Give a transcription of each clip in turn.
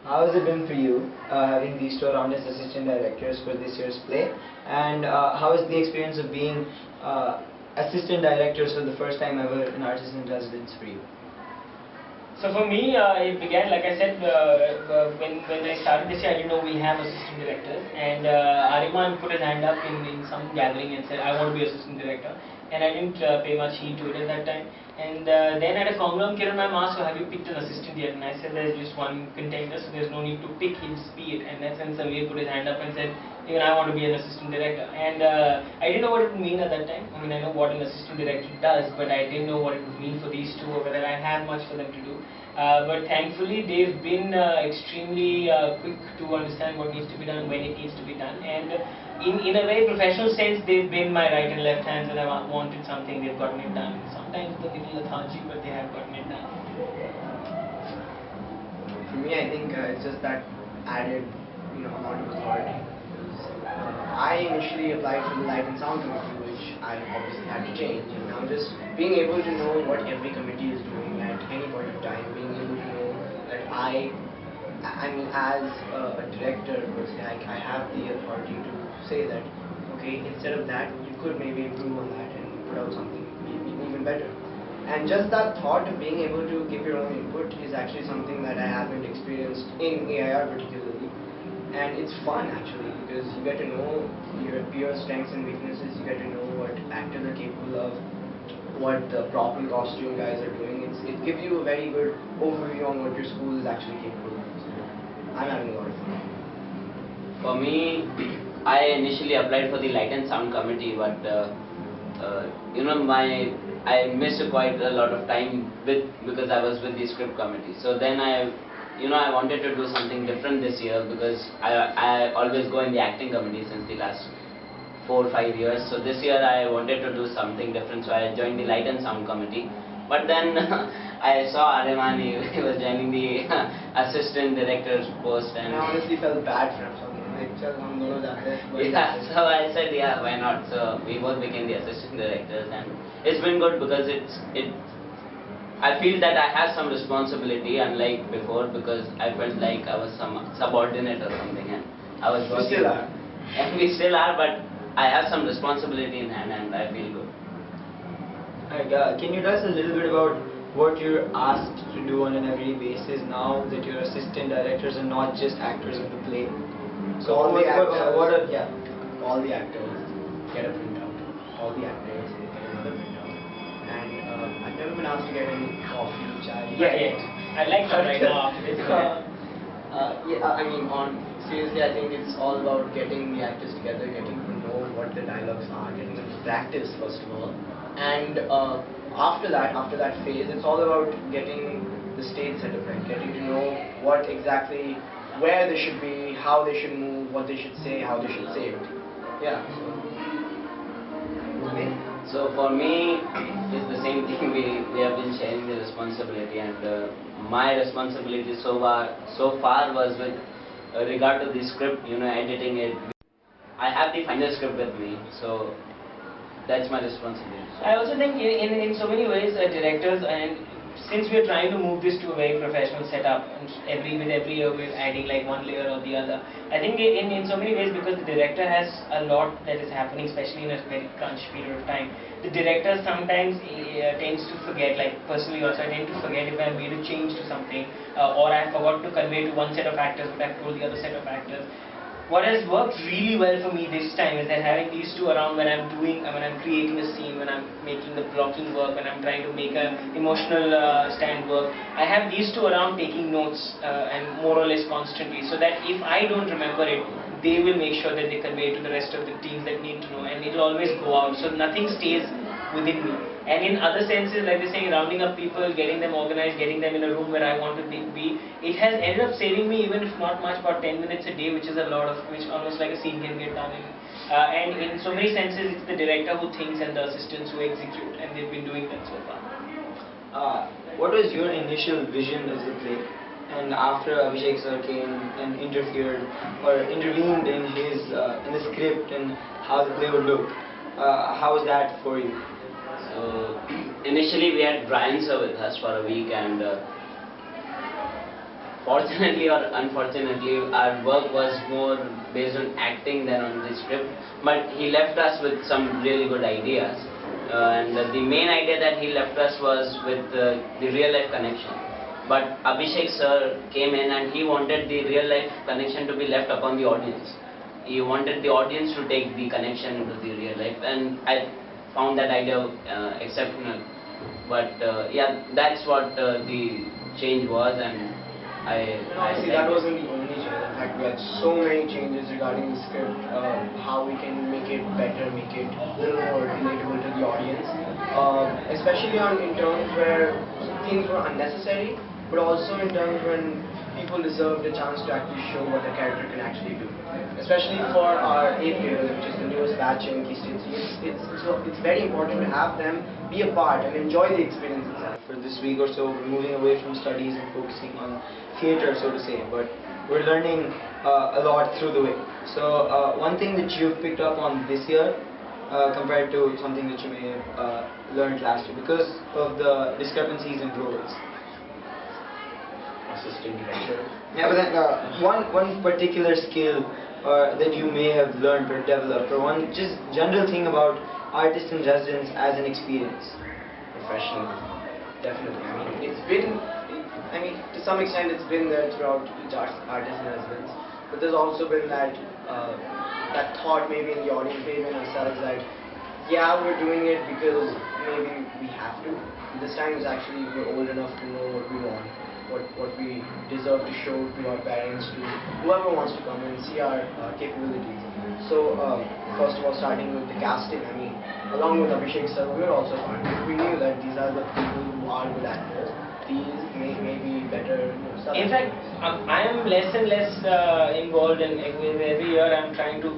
How has it been for you having these two around as assistant directors for this year's play? And how is the experience of being assistant directors for the first time ever in Artist in Residence for you? So for me, it began, like I said, when I started this year, I didn't know we have assistant directors. And Ariman put his hand up in some gathering and said, I want to be assistant director. And I didn't pay much heed to it at that time. And then at a Conglam, Kiran ma'am asked, so have you picked an assistant yet? And I said, there's just one contender, so there's no need to pick, he'll just be it. And that's when Samir put his hand up and said, even I want to be an assistant director. And I didn't know what it would mean at that time. I mean, I know what an assistant director does, but I didn't know what it would mean for these two or whether I had much for them to do. But thankfully, they've been extremely quick to understand what needs to be done, when it needs to be done. And in a very professional sense, they've been my right and left hands. When I wanted something, they've gotten it done. Sometimes it's a little lethargic, but they have gotten it done. For me, I think it's just that added, amount of authority. I initially applied for the Light and Sound Committee, which I obviously had to change, and now just being able to know what every committee is doing at any point of time, being able to know that I mean, as a director per se, I have the authority to say that, okay, instead of that, you could maybe improve on that and put out something even better. And just that thought of being able to give your own input is actually something that I haven't experienced in AIR particularly. And it's fun actually, because you get to know your strengths and weaknesses, you get to know what actors are capable of, what the prop and costume guys are doing. It gives you a very good overview on what your school is actually capable of. So I'm having a lot of fun. For me, I initially applied for the Light and Sound Committee, but I missed quite a lot of time because I was with the script committee. So then I wanted to do something different this year, because I always go in the acting committee since the last 4 or 5 years. So this year I wanted to do something different, so I joined the Light and Sound Committee. But then I saw Ariman, he was joining the assistant director's post, and I honestly felt bad for him. Yeah, so I said, yeah, why not? So we both became the assistant directors, and it's been good because I feel that I have some responsibility, unlike before, because I felt like I was some subordinate or something, and I was working. We still are. And we still are, but I have some responsibility in hand, and I feel good. Can you tell us a little bit about what you're asked to do on an everyday basis now that you're assistant directors and not just actors of the play? So all the actors get a printout. All the actors get another printout. And I've never been asked to get any coffee, chai. Yeah. I'd like that right now after this. I mean, seriously, I think it's all about getting the actors together, getting to know what the dialogues are, getting them to practice first of all. And after that phase, it's all about getting the stage set up right, getting to know what exactly, where they should be, how they should move, what they should say, how they should say it. Yeah. So for me, it's the same thing. We have been sharing the responsibility, and my responsibility so far was with regard to the script, editing it. I have the final script with me, so that's my responsibility. I also think in so many ways, directors, and since we are trying to move this to a very professional setup, and every year we're adding like one layer or the other, I think in so many ways, because the director has a lot that is happening, especially in a very crunch period of time, the director sometimes tends to forget, like personally also I tend to forget if I made a change to something, or I forgot to convey to one set of actors what I've told the other set of actors. What has worked really well for me this time is that having these two around when I'm creating a scene, when I'm making the blocking work, when I'm trying to make an emotional stand work, I have these two around taking notes and more or less constantly, so that if I don't remember it, they will make sure that they convey to the rest of the teams that need to know, and it will always go out, so nothing stays within me. And in other senses, like they say, rounding up people, getting them organized, getting them in a room where I want to be, it has ended up saving me, even if not much, about 10 minutes a day, which is a lot of, which almost like a scene can get done in. And in so many senses, it's the director who thinks and the assistants who execute, and they've been doing that so far. What was your initial vision of the play? And after Abhishek sir came and interfered or intervened in the script and how the play would look, how was that for you? So initially we had Brian sir with us for a week, and fortunately or unfortunately, our work was more based on acting than on the script. But he left us with some really good ideas. And the main idea that he left us was with the real life connection. But Abhishek sir came in and he wanted the real life connection to be left upon the audience. He wanted the audience to take the connection into the real life, and I found that idea exceptional. But yeah, that's what the change was, and I See, that wasn't the only change. In fact, we had so many changes regarding the script, how we can make it better, make it a little more relatable to the audience, especially in terms where things were unnecessary, but also in terms when people deserved a chance to actually show what the character can actually do. Especially for our 8th graders, which is the newest batch in Key State C, it's very important to have them be a part and enjoy the experience itself. For this week or so, we're moving away from studies and focusing on theatre, so to say, but we're learning a lot through the way. So one thing that you've picked up on this year compared to something that you may have learned last year because of the discrepancies in roles. Assistant director. Yeah, but then one particular skill that you may have learned or developed, or one just general thing about artists in residence as an experience. Professional, definitely. I mean, to some extent it's been there throughout each artist in residence, but there's also been that thought maybe in the audience, maybe in ourselves that, yeah, we're doing it because maybe we have to. This time is actually we're old enough to know what we want. What we deserve to show to our parents, to whoever wants to come and see our capabilities. So first of all, starting with the casting, I mean, along with Abhishek sir, we were also fun. We knew that these are the people who are good actors. These may be better. In fact, I am less and less involved in every year. I'm trying to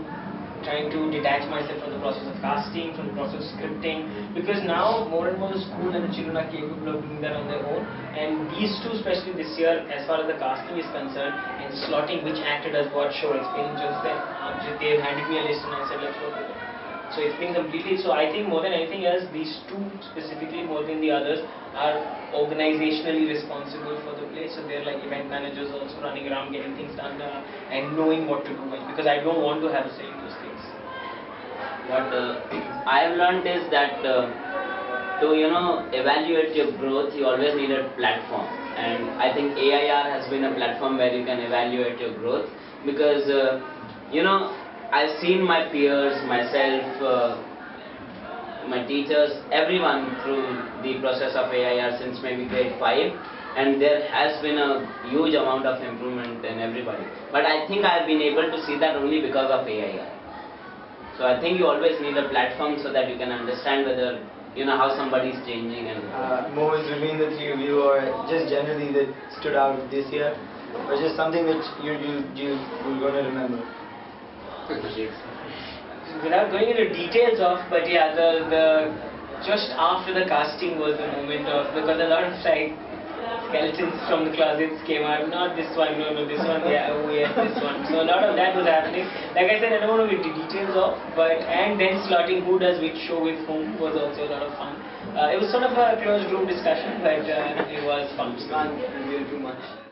detach myself from the process of casting, from the process of scripting, because now more and more the school and the children are capable of doing that on their own. And these two, especially this year, as far as the casting is concerned, and slotting which actor does what show, it's been just that they've handed me a list and I said, let's work with it. So it's been completely, so I think more than anything else, these two specifically more than the others are organizationally responsible for the play. So they're like event managers also running around getting things done and knowing what to do, because I don't want to have a say in those things. What I have learned is that to evaluate your growth, you always need a platform, and I think AIR has been a platform where you can evaluate your growth, because I've seen my peers, myself, my teachers, everyone through the process of AIR since maybe grade 5, and there has been a huge amount of improvement in everybody. But I think I've been able to see that only because of AIR. So I think you always need a platform so that you can understand whether how somebody is changing and Moments between the three of you, or just generally that stood out this year, or just something that you're going to remember. Without going into details of, but yeah, the just after the casting was the moment of, because a lot of skeletons from the closets came out. Not this one, no, this one, yeah, oh yes, this one. So a lot of that was happening. Like I said, I don't want to get into details of, and then slotting who does which show with whom was also a lot of fun. It was sort of a closed group discussion, but it was fun. Can't reveal too much.